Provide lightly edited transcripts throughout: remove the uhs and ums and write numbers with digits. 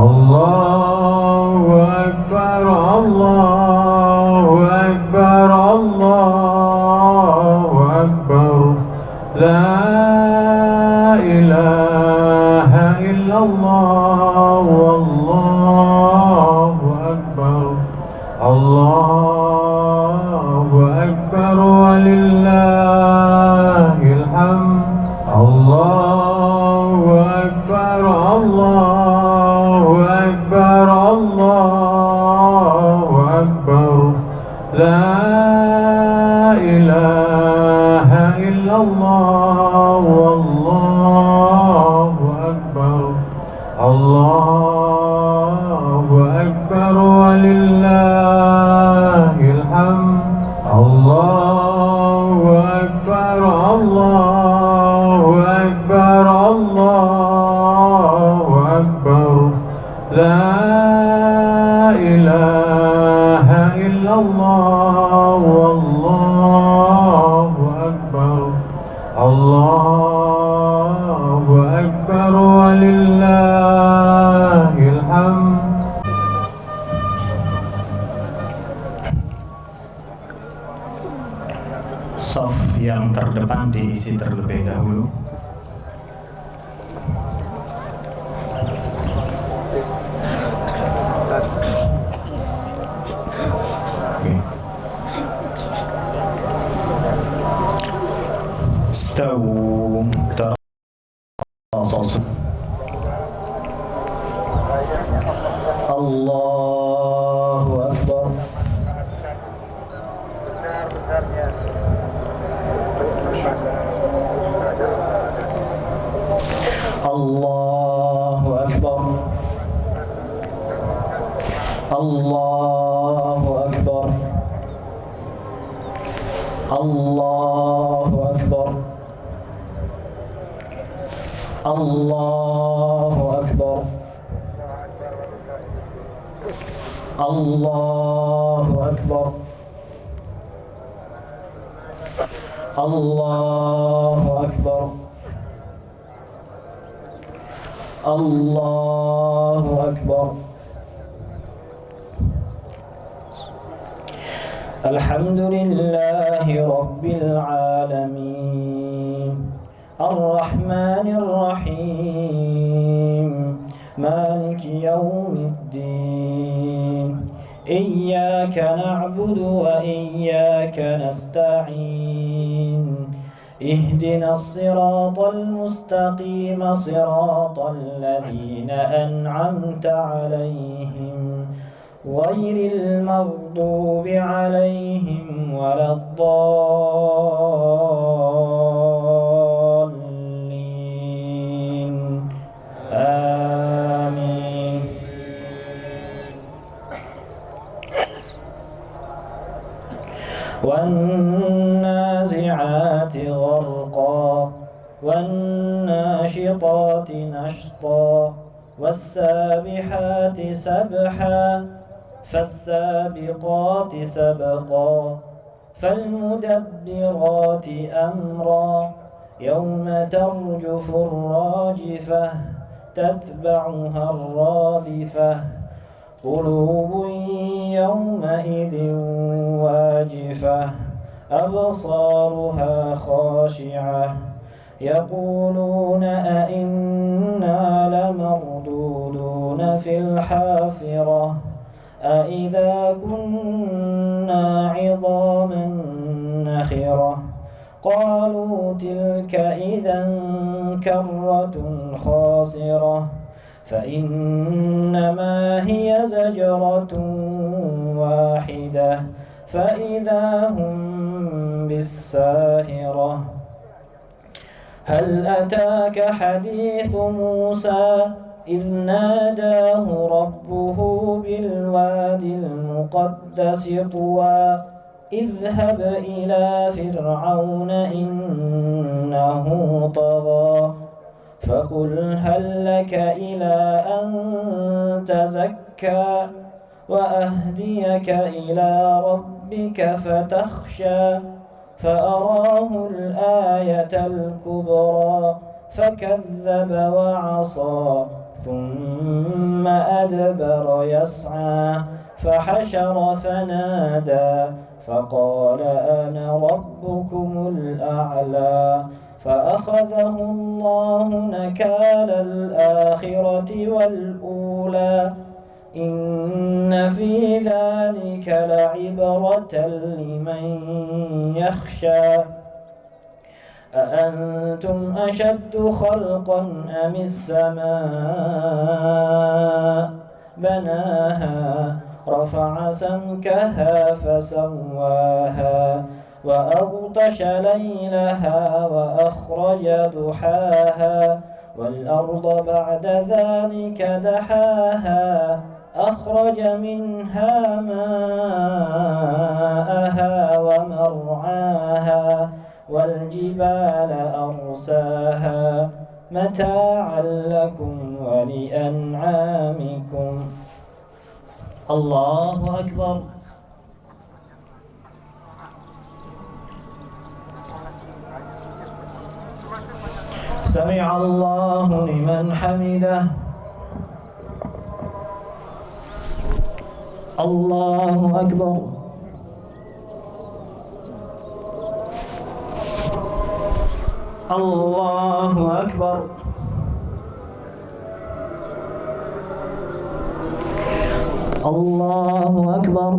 الله أكبر الله أكبر الله أكبر لا إله إلا الله والله أكبر الله أكبر ولله الحمد الله أكبر الله أكبر الله أكبر لا إله إلا الله والله أكبر الله أكبر ولله الحمد الله أكبر الله أكبر الله أكبر لا إله إلا الله والله أكبر الله أكبر ولله الحمد. Shaf yang terdepan diisi terlebih dahulu. Stawu tarasasu. Allahu Akbar. Allahu Akbar. Allahu Akbar. Allahu Akbar. Allahu Akbar. Allahu Akbar. Allahu Akbar. Allahu Akbar. Alhamdulillahi Rabbil Alamin Ar-Rahmanir Rahim Maliki Yawmiddin Iyyaka na'budu wa iyyaka nasta'in اهدنا الصراط المستقيم صراط الذين أنعمت عليهم غير المغضوب عليهم ولا الضالين آمين. والنازعات غرقا والناشطات نشطا والسابحات سبحا فالسابقات سبقا فالمدبرات أمرا يوم ترجف الراجفة تتبعها الرادفة قلوب يومئذ واجفة أبصارها خاشعة يقولون أئنا لمردودون في الحافرة أئذا كنا عظاما نخرة قالوا تلك إذا كرة خاسرة فإنما هي زجرة واحدة فإذا هم بالساهرة هل أتاك حديث موسى إذ ناداه ربه بالوادي المقدس طوى اذهب إلى فرعون إنه طغى فقل هل لك إلى أن تزكى وأهديك إلى ربك فتخشى فأراه الآية الكبرى فكذب وعصى ثم أدبر يسعى فحشر فنادى فقال أنا ربكم الأعلى فأخذه الله نكال الآخرة والأولى إن في ذلك لعبرة لمن يخشى أأنتم أشد خلقا أم السماء بناها رفع سمكها فسواها وأغطش ليلها وأخرج ضحاها والأرض بعد ذلك دحاها أخرج منها ماءها ومرعاها والجبال أرساها متاعا لكم ولأنعامكم. الله أكبر. سمع الله لمن حمده. الله أكبر. الله أكبر. الله أكبر.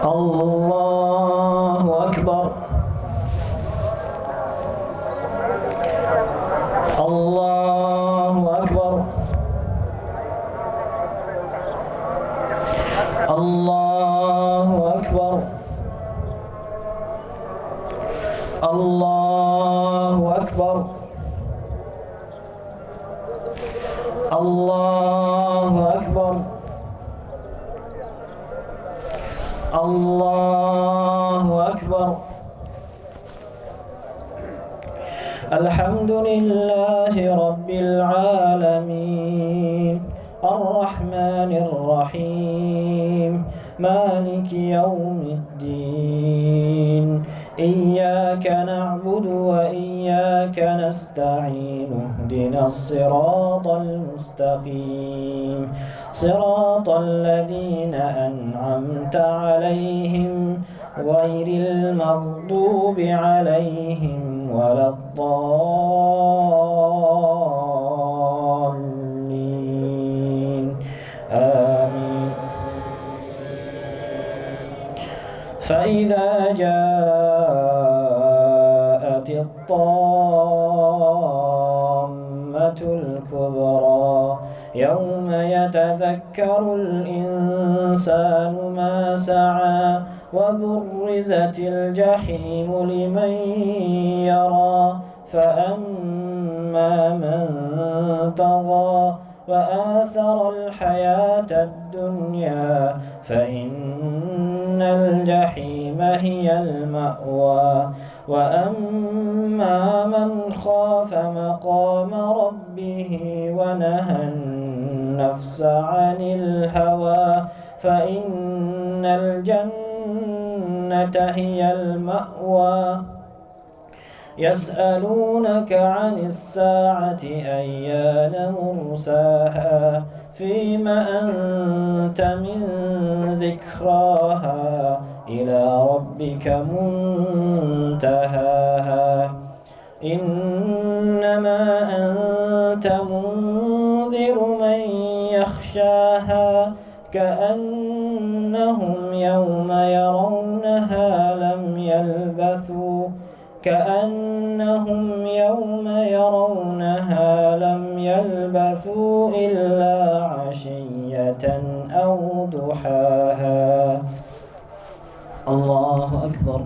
الله أكبر. الله أكبر. الله أكبر. الله أكبر. الله أكبر. الله أكبر. الحمد لله رب العالمين الرحمن الرحيم مالك يوم الدين إياك نعبد وإياك نستعين اهدنا الصراط المستقيم صراط الذين أنعمت عليهم غير المغضوب عليهم ولا الضالين آمين. فإذا جاءت الطامة الكبرى يوم يتذكر الإنسان ما سعى وبرزت الجحيم لمن يرى فأما من طغى وآثر الحياة الدنيا فإن الجحيم هي المأوى وأما من خاف مقام ربه ونهى النفس عن الهوى فإن الجنة هي المأوى. يسألونك عن الساعة أيان مرساها فيم أنت من ذكراها إلى ربك منتهاها إنما أنت منذر من يخشاها كأنهم يوم يرونها لم يلبثوا إلا عشية أو ضحاها. الله أكبر.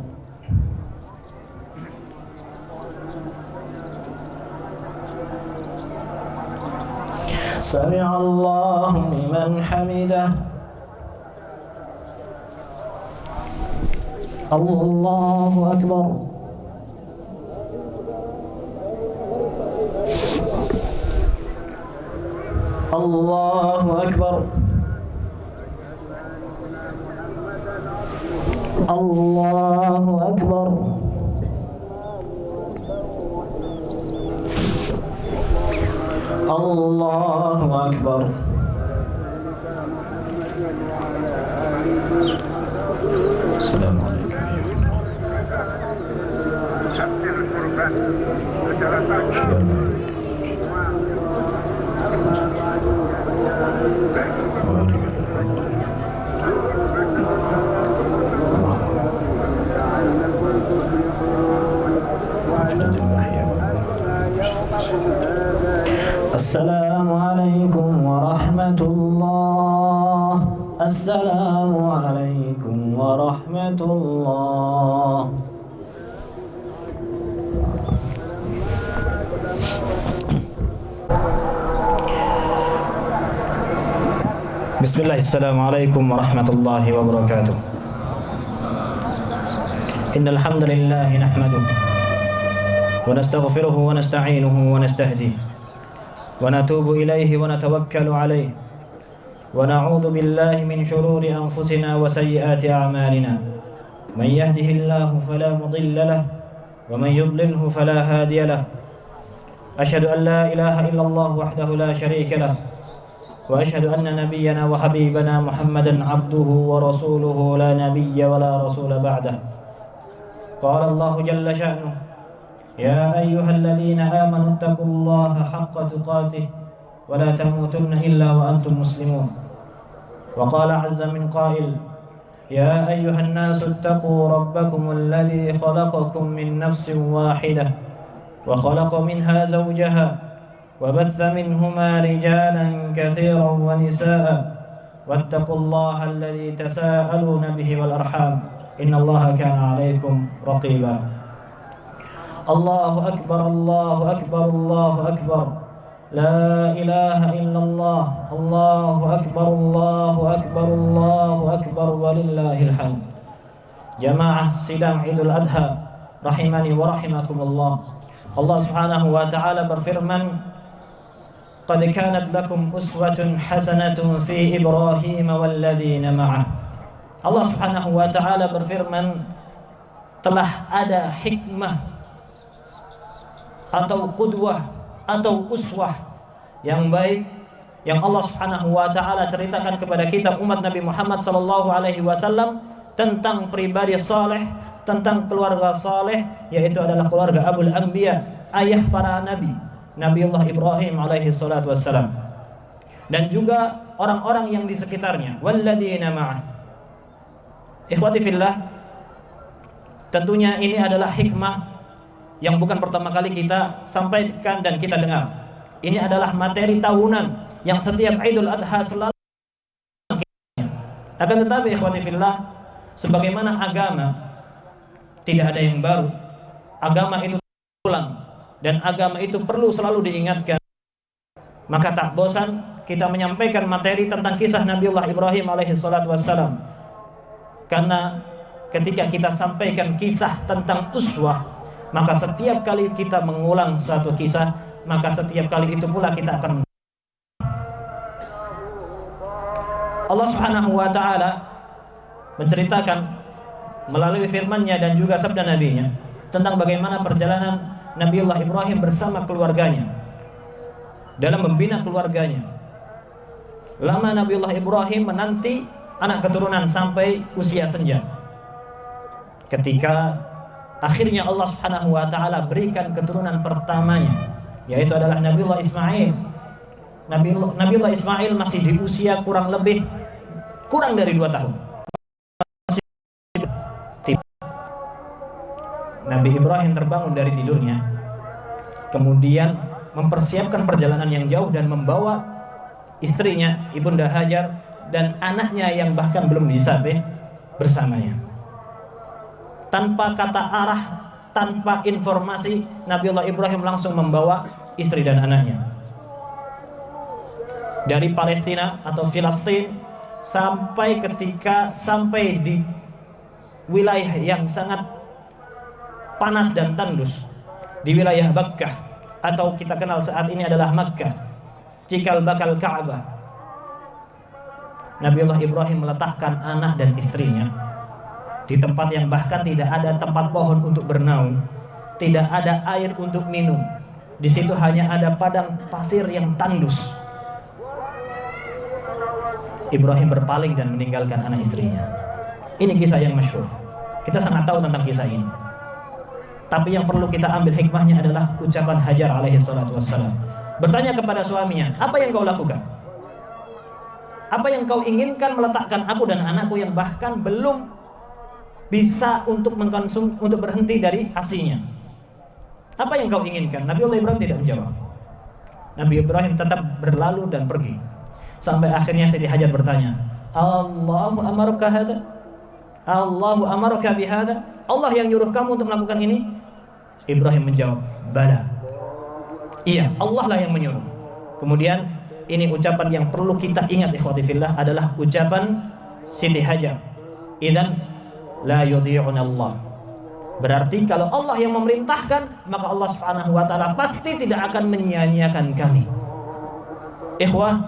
سمع الله لمن حمده. الله أكبر. الله أكبر. الله أكبر. الله أكبر. السلام عليكم. السلام عليكم ورحمة الله. السلام عليكم ورحمة الله. Bismillah, assalamualaikum warahmatullahi wabarakatuh. Innal hamdalillah nahmaduhu wa nastaghfiruhu wa nasta'inuhu wa nastahdihi wa natubu ilayhi wa natawakkalu alayhi wa na'udzu billahi min shururi anfusina wa sayyiati a'malina. Man yahdihillahu fala mudilla lahu wa man yudlilhu fala hadiya lahu. Asyhadu an la ilaha illallah wahdahu la syarika lahu wa asyhadu anna nabiyyana wa habibana Muhammadan abduhu wa rasuluhu la nabiyya wa la rasula ba'dah. Qala Allah jalla sya'nuhu ya ayyuhalladzina amanu taqullaha haqqa tuqatih wa la tamutunna illa wa antum muslimun. Wa qala 'azza min qail ya ayyuhan nasu ittaqu rabbakum alladzi khalaqakum min nafsin wahidah wa khalaqa minha zawjaha وبث منهما رجالا كثيرا ونساء واتقوا الله الذي تساءلون به والأرحام إن الله كان عليكم رقيبا. الله أكبر الله أكبر الله أكبر لا إله إلا الله الله أكبر الله أكبر الله أكبر ولله الحمد. Jamaah sidang Idul Adha rahimani wa rahimakumullah. Allah Subhanahu wa taala berfirman, قد كانت لكم أسوة حسنة في إبراهيم والذين معه. Allah Subhanahu wa taala berfirman, telah ada hikmah atau qudwah atau uswah yang baik yang Allah Subhanahu wa taala ceritakan kepada kita umat Nabi Muhammad sallallahu alaihi wasallam tentang pribadi saleh, tentang keluarga saleh, yaitu adalah keluarga Abul Anbiya, ayah para nabi, Nabiullah Ibrahim alaihi salatu wassalam, dan juga orang-orang yang di sekitarnya, walladzina ma'ah. Ikhwati fillah, tentunya ini adalah hikmah yang bukan pertama kali kita sampaikan dan kita dengar. Ini adalah materi tahunan yang setiap Idul Adha selalu. Akan tetapi ikhwati fillah, sebagaimana agama tidak ada yang baru, agama itu ulang, dan agama itu perlu selalu diingatkan. Maka tak bosan kita menyampaikan materi tentang kisah Nabiullah Ibrahim alaihi salatu wassalam. Karena ketika kita sampaikan kisah tentang uswah, maka setiap kali kita mengulang suatu kisah, maka setiap kali itu pula kita akan Allah Subhanahu wa taala menceritakan melalui firman-Nya dan juga sabda Nabi-Nya tentang bagaimana perjalanan Nabiullah Ibrahim bersama keluarganya dalam membina keluarganya. Lama Nabiullah Ibrahim menanti anak keturunan sampai usia senja. Ketika akhirnya Allah Subhanahu wa taala berikan keturunan pertamanya, yaitu adalah Nabiullah Ismail. Nabiullah Ismail masih di usia kurang dari 2 tahun. Nabi Ibrahim terbangun dari tidurnya, kemudian mempersiapkan perjalanan yang jauh dan membawa istrinya Ibunda Hajar dan anaknya yang bahkan belum disabe bersamanya. Tanpa kata arah, tanpa informasi, Nabiullah Ibrahim langsung membawa istri dan anaknya dari Palestina atau Filistin sampai di wilayah yang sangat panas dan tandus, di wilayah Makkah atau kita kenal saat ini adalah Makkah, cikal bakal Ka'bah. Nabiullah Ibrahim meletakkan anak dan istrinya di di tempat yang bahkan tidak ada tempat pohon untuk bernaung, tidak ada air untuk minum. Di situ hanya ada padang pasir yang tandus. Ibrahim berpaling dan meninggalkan anak istrinya. Ini kisah yang masyhur. Kita sangat tahu tentang kisah ini. Tapi yang perlu kita ambil hikmahnya adalah ucapan Hajar alaihi salatu wassalam. Bertanya kepada suaminya, apa yang kau lakukan? Apa yang kau inginkan meletakkan aku dan anakku yang bahkan belum bisa untuk mengkonsum, untuk berhenti dari ASI-nya? Apa yang kau inginkan? Nabiullah Ibrahim tidak menjawab. Nabi Ibrahim tetap berlalu dan pergi. Sampai akhirnya Siti Hajar bertanya, Allahu amaruka hadha? Allahu amaruka bihadha? Allah yang nyuruh kamu untuk melakukan ini? Ibrahim menjawab, bala. Iya, Allah lah yang menyuruh. Kemudian ini ucapan yang perlu kita ingat ikhwati fillah adalah ucapan Siti Hajar. Idzan la yudhi'una Allah. Berarti kalau Allah yang memerintahkan, maka Allah Subhanahu wa taala pasti tidak akan menyia-nyiakan kami. Ikhwah,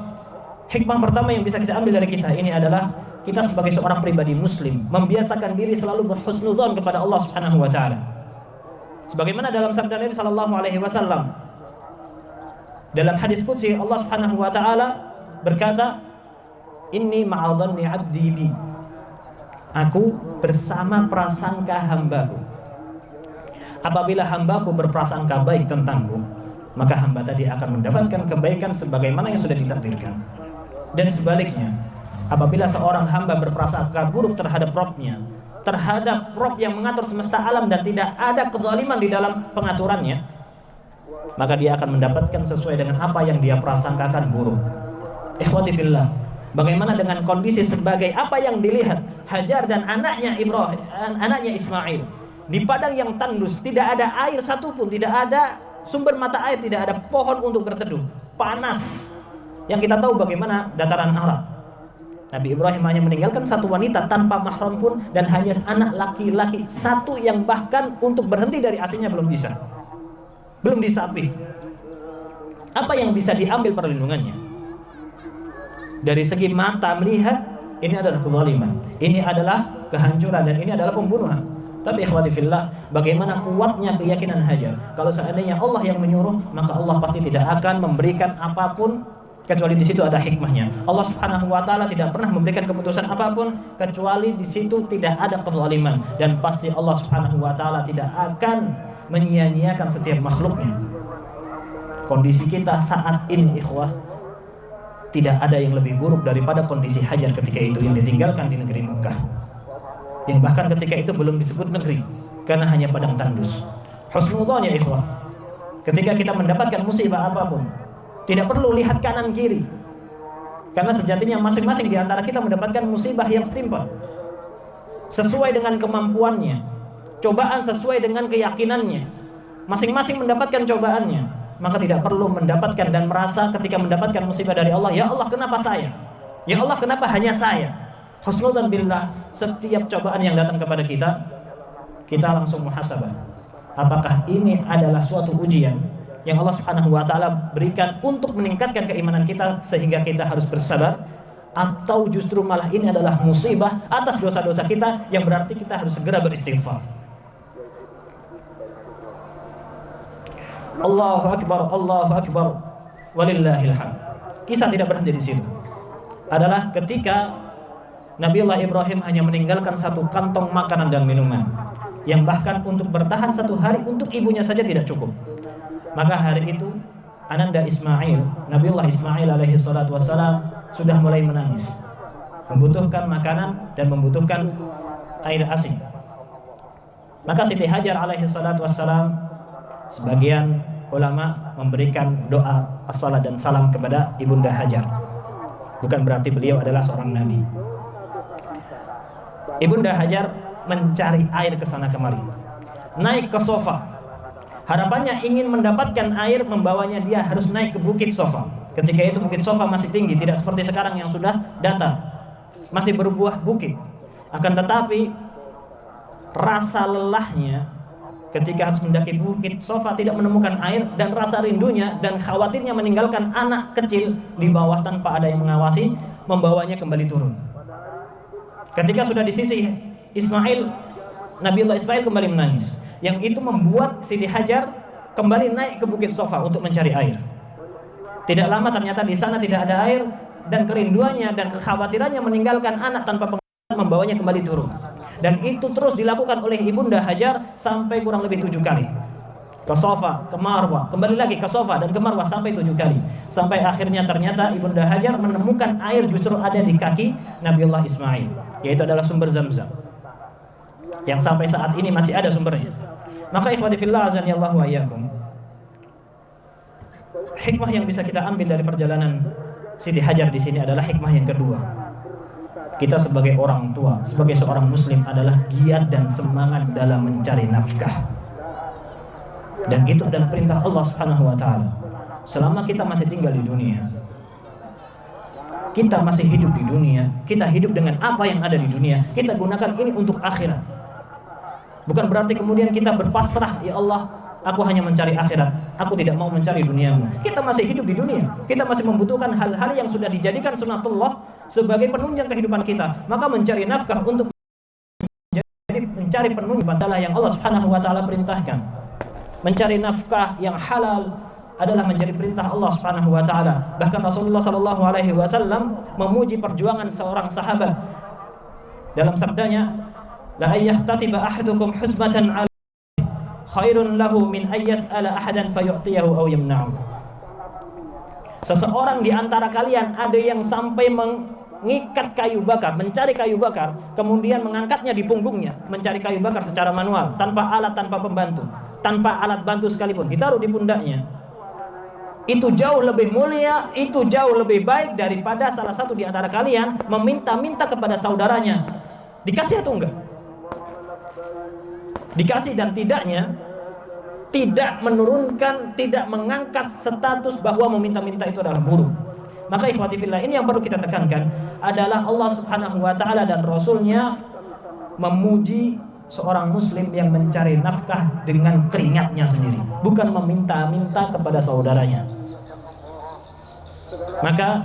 hikmah pertama yang bisa kita ambil dari kisah ini adalah kita sebagai seorang pribadi muslim membiasakan diri selalu berhusnudzon kepada Allah Subhanahu wa taala. Sebagaimana dalam sabda Nabi sallallahu alaihi wasallam, dalam hadis qudsi Allah Subhanahu wa taala berkata, "Inni ma'adhanni 'abdi bi." Aku bersama prasangka hambaku. Apabila hambaku berprasangka baik tentangku, maka hamba tadi akan mendapatkan kebaikan sebagaimana yang sudah ditakdirkan. Dan sebaliknya, apabila seorang hamba berprasangka buruk terhadap Rabb-nya, terhadap Rabb yang mengatur semesta alam dan tidak ada kezaliman di dalam pengaturannya, maka dia akan mendapatkan sesuai dengan apa yang dia prasangkakan buruk. Ikhwati fillah, bagaimana dengan kondisi sebagai apa yang dilihat Hajar dan anaknya Ibrahim, anaknya Ismail di padang yang tandus, tidak ada air satupun, tidak ada sumber mata air, tidak ada pohon untuk berteduh, panas. Yang kita tahu bagaimana dataran Arab. Nabi Ibrahim hanya meninggalkan satu wanita tanpa mahram pun, dan hanya anak laki-laki satu yang bahkan untuk berhenti dari asinya belum bisa, belum disapih. Apa yang bisa diambil perlindungannya? Dari segi mata melihat, ini adalah kezaliman, ini adalah kehancuran, dan ini adalah pembunuhan. Tapi ikhwati fillah, bagaimana kuatnya keyakinan Hajar, kalau seandainya Allah yang menyuruh, maka Allah pasti tidak akan memberikan apapun kecuali di situ ada hikmahnya. Allah Subhanahu wa taala tidak pernah memberikan keputusan apapun kecuali di situ tidak ada kezaliman, dan pasti Allah Subhanahu wa taala tidak akan menyia-nyiakan setiap makhluknya. Kondisi kita saat ini ikhwah, tidak ada yang lebih buruk daripada kondisi Hajar ketika itu yang ditinggalkan di negeri Mekah, yang bahkan ketika itu belum disebut negeri karena hanya padang tandus. Husnudzon ya ikhwah, ketika kita mendapatkan musibah apapun, tidak perlu lihat kanan kiri, karena sejatinya masing-masing di antara kita mendapatkan musibah yang setimpal sesuai dengan kemampuannya, cobaan sesuai dengan keyakinannya, masing-masing mendapatkan cobaannya. Maka tidak perlu mendapatkan dan merasa ketika mendapatkan musibah dari Allah, ya Allah kenapa saya? Ya Allah kenapa hanya saya? Husnudzon billah, setiap cobaan yang datang kepada kita, kita langsung muhasabah. Apakah ini adalah suatu ujian yang Allah Subhanahu wa taala berikan untuk meningkatkan keimanan kita sehingga kita harus bersabar, atau justru malah ini adalah musibah atas dosa-dosa kita yang berarti kita harus segera beristighfar. Allahu akbar, walillahil hamd. Kisah tidak berhenti di situ. Adalah ketika Nabiullah Ibrahim hanya meninggalkan satu kantong makanan dan minuman, yang bahkan untuk bertahan satu hari untuk ibunya saja tidak cukup. Maka hari itu ananda Ismail, Nabiullah Ismail alaihi salatu wassalam sudah mulai menangis, membutuhkan makanan dan membutuhkan air asin. Maka Siti Hajar alaihi salatu wassalam, sebagian ulama memberikan doa as-salat dan salam kepada Ibunda Hajar. Bukan berarti beliau adalah seorang nabi. Ibunda Hajar mencari air ke sana kemari, naik ke sofa. Harapannya ingin mendapatkan air, membawanya dia harus naik ke bukit Sofa. Ketika itu bukit Sofa masih tinggi, tidak seperti sekarang yang sudah datar, masih berbuah bukit. Akan tetapi rasa lelahnya ketika harus mendaki bukit Sofa, tidak menemukan air, dan rasa rindunya dan khawatirnya meninggalkan anak kecil di bawah tanpa ada yang mengawasi, membawanya kembali turun. Ketika sudah di sisi Nabiullah Ismail kembali menangis. Yang itu membuat Siti Hajar kembali naik ke Bukit Sofa untuk mencari air. Tidak lama ternyata di sana tidak ada air, dan kerinduannya dan kekhawatirannya meninggalkan anak tanpa pengawasan membawanya kembali turun. Dan itu terus dilakukan oleh Ibunda Hajar sampai kurang lebih 7 kali. Ke Sofa, ke Marwah, kembali lagi ke Sofa dan ke Marwah sampai 7 kali. Sampai akhirnya ternyata Ibunda Hajar menemukan air justru ada di kaki Nabiullah Ismail, yaitu adalah sumber Zamzam, yang sampai saat ini masih ada sumbernya. Maka ikhwati fillah azanillahu wa iyyakum, hikmah yang bisa kita ambil dari perjalanan Siti Hajar di sini adalah hikmah yang kedua. Kita sebagai orang tua, sebagai seorang muslim adalah giat dan semangat dalam mencari nafkah. Dan itu adalah perintah Allah Subhanahu wa taala. Selama kita masih tinggal di dunia, kita masih hidup di dunia, kita hidup dengan apa yang ada di dunia, kita gunakan ini untuk akhirat. Bukan berarti kemudian kita berpasrah, ya Allah, aku hanya mencari akhirat, aku tidak mau mencari duniamu. Kita masih hidup di dunia, kita masih membutuhkan hal-hal yang sudah dijadikan sunatullah sebagai penunjang kehidupan kita. Maka mencari nafkah untuk mencari penunjang adalah yang Allah Subhanahu wa taala perintahkan. Mencari nafkah yang halal adalah menjadi perintah Allah Subhanahu wa taala. Bahkan Rasulullah sallallahu alaihi wasallam memuji perjuangan seorang sahabat dalam sabdanya, la ayyatatiba ahadukum husbatan ala khairun lahu min ayyas'ala ahadan fayu'tiyahu aw yamna'u. Seseorang di antara kalian ada yang sampai mengikat kayu bakar, mencari kayu bakar, kemudian mengangkatnya di punggungnya, mencari kayu bakar secara manual, tanpa alat, tanpa pembantu, tanpa alat bantu sekalipun, ditaruh di pundaknya. Itu jauh lebih mulia, itu jauh lebih baik daripada salah satu di antara kalian meminta-minta kepada saudaranya, dikasih atau enggak? Dikasih dan tidaknya tidak menurunkan, tidak mengangkat status bahwa meminta-minta itu adalah buruk. Maka ikhwati fillah, ini yang perlu kita tekankan adalah Allah Subhanahu wa taala dan Rasulnya memuji seorang muslim yang mencari nafkah dengan keringatnya sendiri, bukan meminta-minta kepada saudaranya. Maka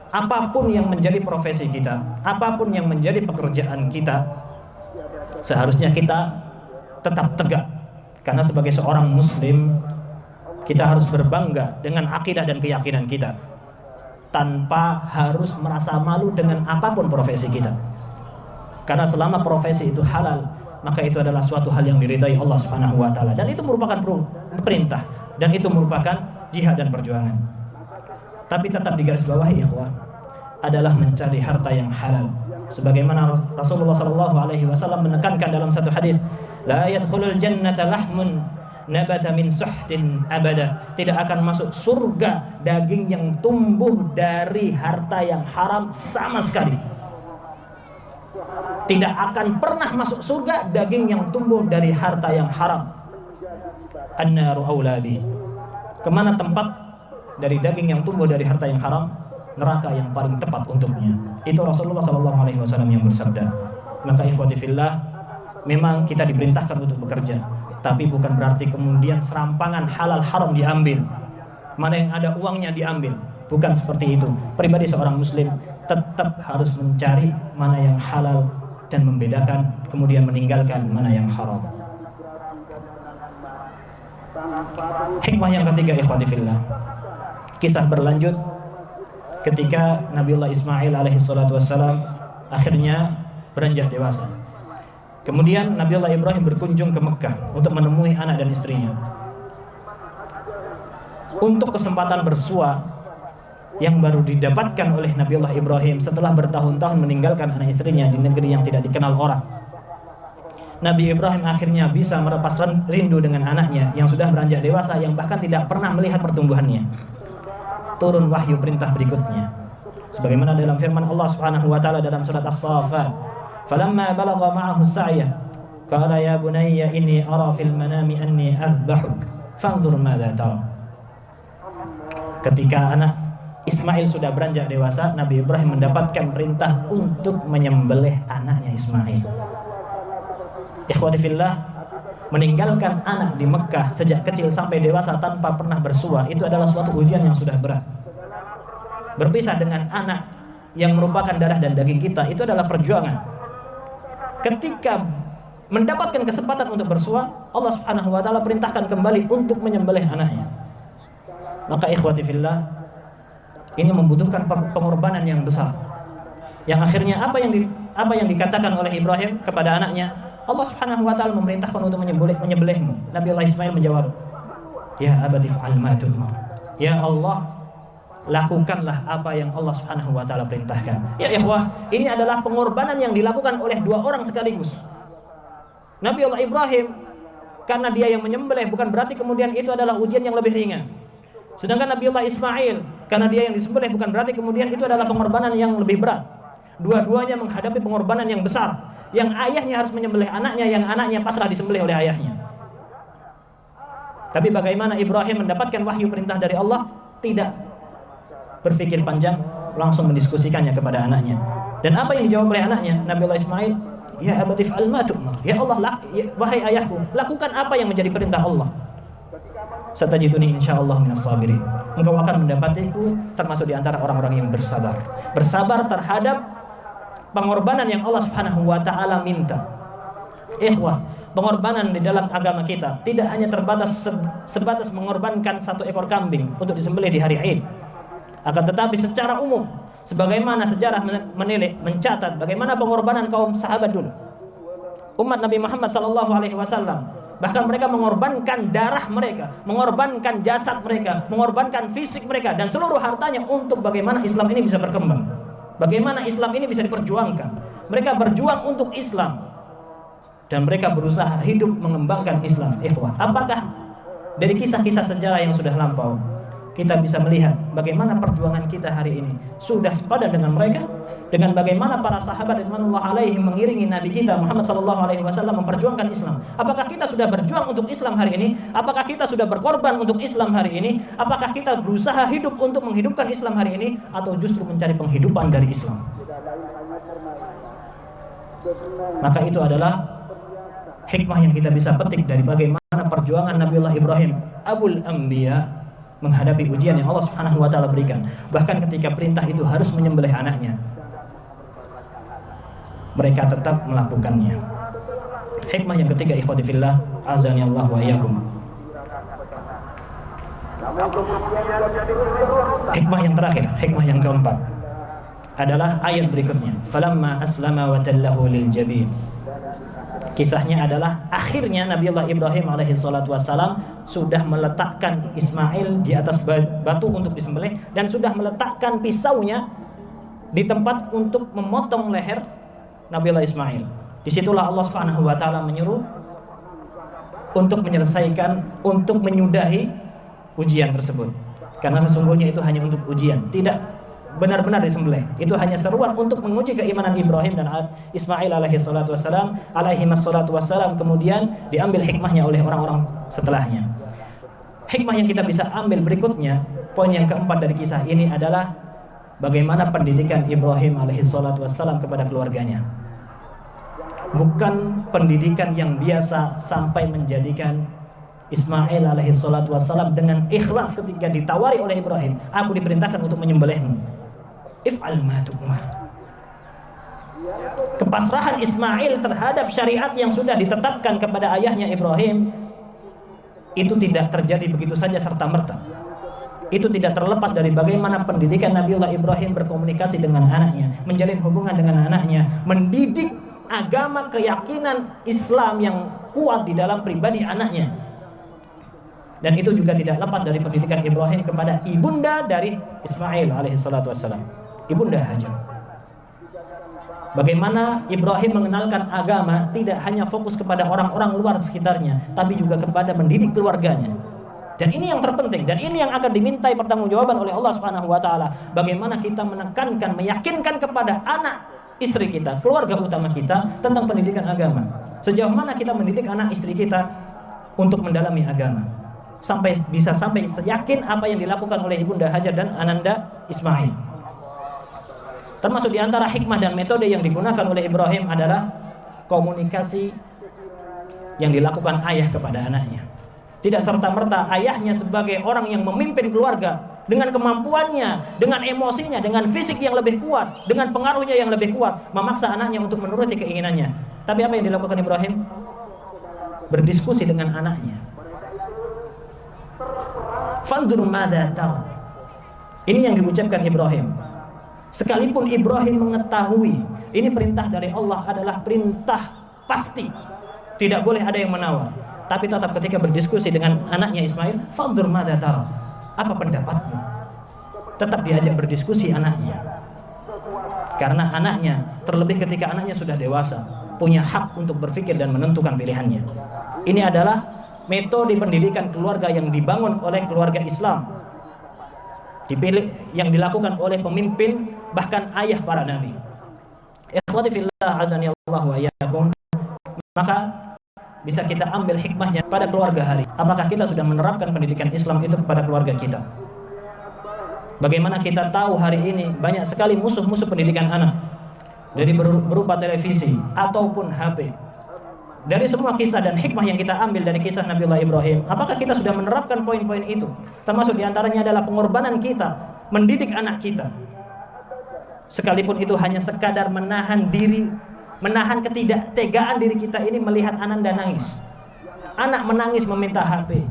apapun yang menjadi profesi kita, apapun yang menjadi pekerjaan kita, seharusnya kita tetap tegak. Karena sebagai seorang muslim, kita harus berbangga dengan akidah dan keyakinan kita, tanpa harus merasa malu dengan apapun profesi kita. Karena selama profesi itu halal, maka itu adalah suatu hal yang diridai Allah Subhanahu wa taala, dan itu merupakan perintah, dan itu merupakan jihad dan perjuangan. Tapi tetap digarisbawahi ikhwah, adalah mencari harta yang halal. Sebagaimana Rasulullah sallallahu alaihi wasallam menekankan dalam satu hadis, la yadkhulul jannata lahmun nabata min suhtin abada. Tidak akan masuk surga daging yang tumbuh dari harta yang haram sama sekali. Tidak akan pernah masuk surga daging yang tumbuh dari harta yang haram. An-naru aula bih. Kemana tempat dari daging yang tumbuh dari harta yang haram? Neraka yang paling tepat untuknya. Itu Rasulullah SAW yang bersabda. Maka ikhwati fillah, memang kita diperintahkan untuk bekerja, tapi bukan berarti kemudian serampangan halal haram diambil, mana yang ada uangnya diambil. Bukan seperti itu. Pribadi seorang muslim tetap harus mencari mana yang halal dan membedakan, kemudian meninggalkan mana yang haram. Hikmah yang ketiga ikhwati fillah, kisah berlanjut ketika Nabiullah Ismail alaihi salatu wassalam akhirnya beranjak dewasa. Kemudian Nabiullah Ibrahim berkunjung ke Mekah untuk menemui anak dan istrinya. Untuk kesempatan bersua yang baru didapatkan oleh Nabiullah Ibrahim setelah bertahun-tahun meninggalkan anak istrinya di negeri yang tidak dikenal orang, Nabi Ibrahim akhirnya bisa melepas rindu dengan anaknya yang sudah beranjak dewasa, yang bahkan tidak pernah melihat pertumbuhannya. Turun wahyu perintah berikutnya, sebagaimana dalam firman Allah Subhanahu wa taala dalam surat As-Saffat, falamma balagha ma'ahu as-sa'ya qala ya bunayya inni ara fil manami anni azbahuk fanzur madza tara. Ketika anak Ismail sudah beranjak dewasa, Nabi Ibrahim mendapatkan perintah untuk menyembelih anaknya Ismail. Ikhwati fillah, meninggalkan anak di Mekah sejak kecil sampai dewasa tanpa pernah bersua, itu adalah suatu ujian yang sudah berat. Berpisah dengan anak yang merupakan darah dan daging kita, itu adalah perjuangan. ketika mendapatkan kesempatan untuk bersua, Allah Subhanahu wa taala perintahkan kembali untuk menyembelih anaknya. Maka ikhwati fillah, ini membutuhkan pengorbanan yang besar. Yang akhirnya apa yang dikatakan oleh Ibrahim kepada anaknya, Allah Subhanahu wa taala memerintahkan untuk menyembelihmu. Nabi Allah Ismail menjawab, "Ya abati fa'al ma tu'mar." Ya Allah, lakukanlah apa yang Allah Subhanahu wa taala perintahkan. Ya ikhwah, ini adalah pengorbanan yang dilakukan oleh dua orang sekaligus. Nabi Allah Ibrahim, karena dia yang menyembelih, bukan berarti kemudian itu adalah ujian yang lebih ringan. Sedangkan Nabi Allah Ismail, karena dia yang disembelih, bukan berarti kemudian itu adalah pengorbanan yang lebih berat. Dua-duanya menghadapi pengorbanan yang besar, yang ayahnya harus menyembelih anaknya, yang anaknya pasrah disembelih oleh ayahnya. Tapi bagaimana Ibrahim mendapatkan wahyu perintah dari Allah? Tidak berpikir panjang, langsung mendiskusikannya kepada anaknya. Dan apa yang dijawab oleh anaknya? Nabi Allah Ismail, "Ya abati fa'al ma tu'mar." Ya Allah, wahai ayahku, lakukan apa yang menjadi perintah Allah. Satajiduni insyaallah minas sabirin. Engkau akan mendapatiku termasuk di antara orang-orang yang bersabar. Bersabar terhadap pengorbanan yang Allah Subhanahu wa taala minta. Ikhwah, pengorbanan di dalam agama kita tidak hanya terbatas sebatas mengorbankan satu ekor kambing untuk disembelih di hari Id. Akan tetapi secara umum, sebagaimana sejarah mencatat bagaimana pengorbanan kaum sahabat dulu. Umat Nabi Muhammad SAW, bahkan mereka mengorbankan darah mereka, mengorbankan jasad mereka, mengorbankan fisik mereka dan seluruh hartanya untuk bagaimana Islam ini bisa berkembang, bagaimana Islam ini bisa diperjuangkan. Mereka berjuang untuk Islam dan mereka berusaha hidup mengembangkan Islam. Ikhwah, apakah dari kisah-kisah sejarah yang sudah lampau kita bisa melihat bagaimana perjuangan kita hari ini sudah sepadan dengan mereka, dengan bagaimana para sahabat radhiyallahu alaihim mengiringi Nabi kita Muhammad sallallahu alaihi wasallam memperjuangkan Islam? Apakah kita sudah berjuang untuk Islam hari ini? Apakah kita sudah berkorban untuk Islam hari ini? Apakah kita berusaha hidup untuk menghidupkan Islam hari ini atau justru mencari penghidupan dari Islam? Maka itu adalah hikmah yang kita bisa petik dari bagaimana perjuangan Nabiullah Ibrahim, Abul Anbiya, menghadapi ujian yang Allah Subhanahu wa taala berikan. Bahkan ketika perintah itu harus menyembelih anaknya, mereka tetap melakukannya. Hikmah yang ketiga, ikhwati fillah, azani Allah wa iyyakum. Hikmah yang terakhir, hikmah yang keempat adalah ayat berikutnya. Falamma aslama wa tallahu lil jabin. Kisahnya adalah akhirnya Nabiullah Ibrahim alaihi salatu wassalam sudah meletakkan Ismail di atas batu untuk disembelih dan sudah meletakkan pisaunya di tempat untuk memotong leher Nabiullah Ismail. Disitulah Allah Subhanahu wa taala menyuruh untuk menyelesaikan, untuk menyudahi ujian tersebut. Karena sesungguhnya itu hanya untuk ujian, tidak benar-benar disembelih. Itu hanya seruan untuk menguji keimanan Ibrahim dan Ismail alaihi salatu wassalam, kemudian diambil hikmahnya oleh orang-orang setelahnya. Hikmah yang kita bisa ambil berikutnya, poin yang keempat dari kisah ini adalah bagaimana pendidikan Ibrahim alaihi salatu wassalam kepada keluarganya. Bukan pendidikan yang biasa sampai menjadikan Ismail alaihi salatu wassalam dengan ikhlas ketika ditawari oleh Ibrahim, "Aku diperintahkan untuk menyembelihmu. If'al ma tu'mar." Kepasrahan Ismail terhadap syariat yang sudah ditetapkan kepada ayahnya Ibrahim itu tidak terjadi begitu saja serta-merta. Itu tidak terlepas dari bagaimana pendidikan Nabiullah Ibrahim berkomunikasi dengan anaknya, menjalin hubungan dengan anaknya, mendidik agama keyakinan Islam yang kuat di dalam pribadi anaknya. Dan itu juga tidak lepas dari pendidikan Ibrahim kepada ibunda dari Ismail alaihi salatu wassalam, Ibunda Hajar. Bagaimana Ibrahim mengenalkan agama tidak hanya fokus kepada orang-orang luar sekitarnya, tapi juga kepada mendidik keluarganya. Dan ini yang terpenting, dan ini yang akan dimintai pertanggungjawaban oleh Allah Subhanahu wa taala. Bagaimana kita menekankan, meyakinkan kepada anak istri kita, keluarga utama kita tentang pendidikan agama. Sejauh mana kita mendidik anak istri kita untuk mendalami agama, sampai yakin apa yang dilakukan oleh Ibunda Hajar dan Ananda Ismail. Termasuk di antara hikmah dan metode yang digunakan oleh Ibrahim adalah komunikasi yang dilakukan ayah kepada anaknya. Tidak serta-merta ayahnya sebagai orang yang memimpin keluarga dengan kemampuannya, dengan emosinya, dengan fisik yang lebih kuat, dengan pengaruhnya yang lebih kuat, memaksa anaknya untuk menuruti keinginannya. Tapi apa yang dilakukan Ibrahim? Berdiskusi dengan anaknya. Fanzur madza tara. Ini yang diucapkan Ibrahim. Sekalipun Ibrahim mengetahui ini perintah dari Allah adalah perintah pasti, tidak boleh ada yang menawar, tapi tetap ketika berdiskusi dengan anaknya Ismail, fanzur madza tara. Apa pendapatmu? Tetap diajak berdiskusi anaknya. Karena anaknya, terlebih ketika anaknya sudah dewasa, punya hak untuk berpikir dan menentukan pilihannya. Ini adalah metode pendidikan keluarga yang dibangun oleh keluarga Islam, dipilih yang dilakukan oleh pemimpin bahkan ayah para nabi. Ikhwati fillah azani Allah wa iyyakum. Maka bisa kita ambil hikmahnya pada keluarga hari. Apakah kita sudah menerapkan pendidikan Islam itu kepada keluarga kita? Bagaimana kita tahu hari ini banyak sekali musuh-musuh pendidikan anak, dari berupa televisi ataupun HP. Dari semua kisah dan hikmah yang kita ambil dari kisah Nabiullah Ibrahim, apakah kita sudah menerapkan poin-poin itu? Termasuk diantaranya adalah pengorbanan kita mendidik anak kita. Sekalipun itu hanya sekadar menahan diri, menahan ketidaktegaan diri kita ini melihat ananda nangis. Anak menangis meminta HP.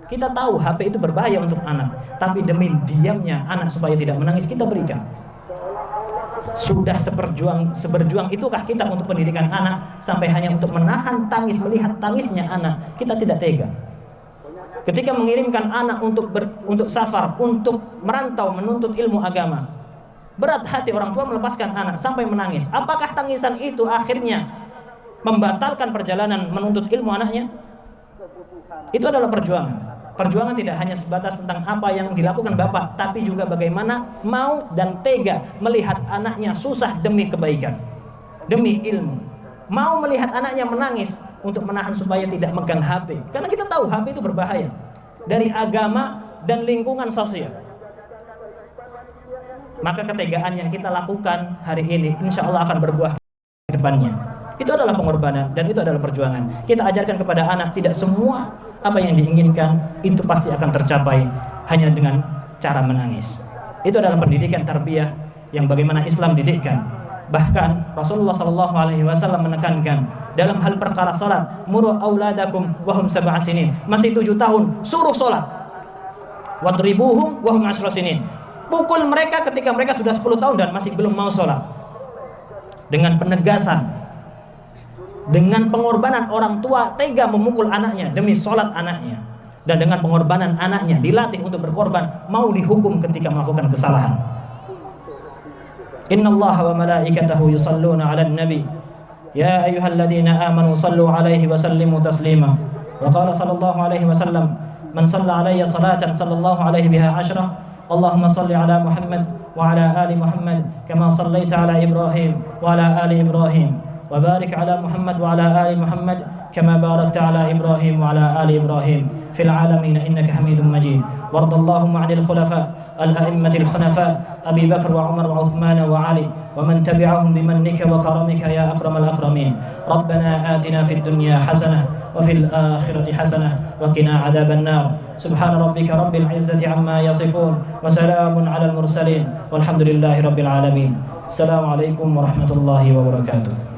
Kita tahu HP itu berbahaya untuk anak, tapi demi diamnya anak supaya tidak menangis kita berikan. Sudah seberjuang itukah kita untuk pendidikan anak sampai hanya untuk menahan tangis, melihat tangisnya anak, kita tidak tega. Ketika mengirimkan anak untuk safar, untuk merantau menuntut ilmu agama, berat hati orang tua melepaskan anak sampai menangis. Apakah tangisan itu akhirnya membatalkan perjalanan menuntut ilmu anaknya? Itu adalah perjuangan. Perjuangan tidak hanya sebatas tentang apa yang dilakukan bapak, tapi juga bagaimana mau dan tega melihat anaknya susah demi kebaikan, demi ilmu. Mau melihat anaknya menangis untuk menahan supaya tidak megang HP. Karena kita tahu HP itu berbahaya dari agama dan lingkungan sosial. Maka ketegaan yang kita lakukan hari ini insya Allah akan berbuah ke depannya. Itu adalah pengorbanan dan itu adalah perjuangan. Kita ajarkan kepada anak tidak semua apa yang diinginkan itu pasti akan tercapai hanya dengan cara menangis. Itu adalah pendidikan tarbiyah yang bagaimana Islam didikkan. Bahkan Rasulullah SAW menekankan dalam hal perkara salat, muru auladakum wahum sab'a sinin. Masih 7 tahun suruh salat. Wadribuhum wahum 10 sinin. Pukul mereka ketika mereka sudah 10 tahun dan masih belum mau salat. Dengan penegasan, dengan pengorbanan orang tua tega memukul anaknya demi sholat anaknya, dan dengan pengorbanan anaknya dilatih untuk berkorban mau dihukum ketika melakukan kesalahan. Innallaha wa malaikatahu yusalluna 'alan nabi ya ayyuhalladzina amanu sallu 'alaihi wa sallimu taslima. Wa qala sallallahu alaihi wasallam man shalla 'alayya salatan sallallahu 'alaihi biha 10. Allahumma salli 'ala Muhammad wa 'ala ali Muhammad kama shallaita 'ala Ibrahim wa 'ala ali Ibrahim. وبارك على محمد وعلى آل محمد كما باركت على إبراهيم وعلى آل إبراهيم في العالمين إنك حميد مجيد. وارض اللهم عن الخلفاء الأئمة الحنفاء أبي بكر وعمر وعثمان وعلي ومن تبعهم بمنك وكرمك يا أكرم الأكرمين. ربنا آتنا في الدنيا حسنة وفي الآخرة حسنة وقنا عذاب النار. سبحان ربك رب العزة عما يصفون وسلام على المرسلين والحمد لله رب العالمين. السلام عليكم ورحمة الله وبركاته.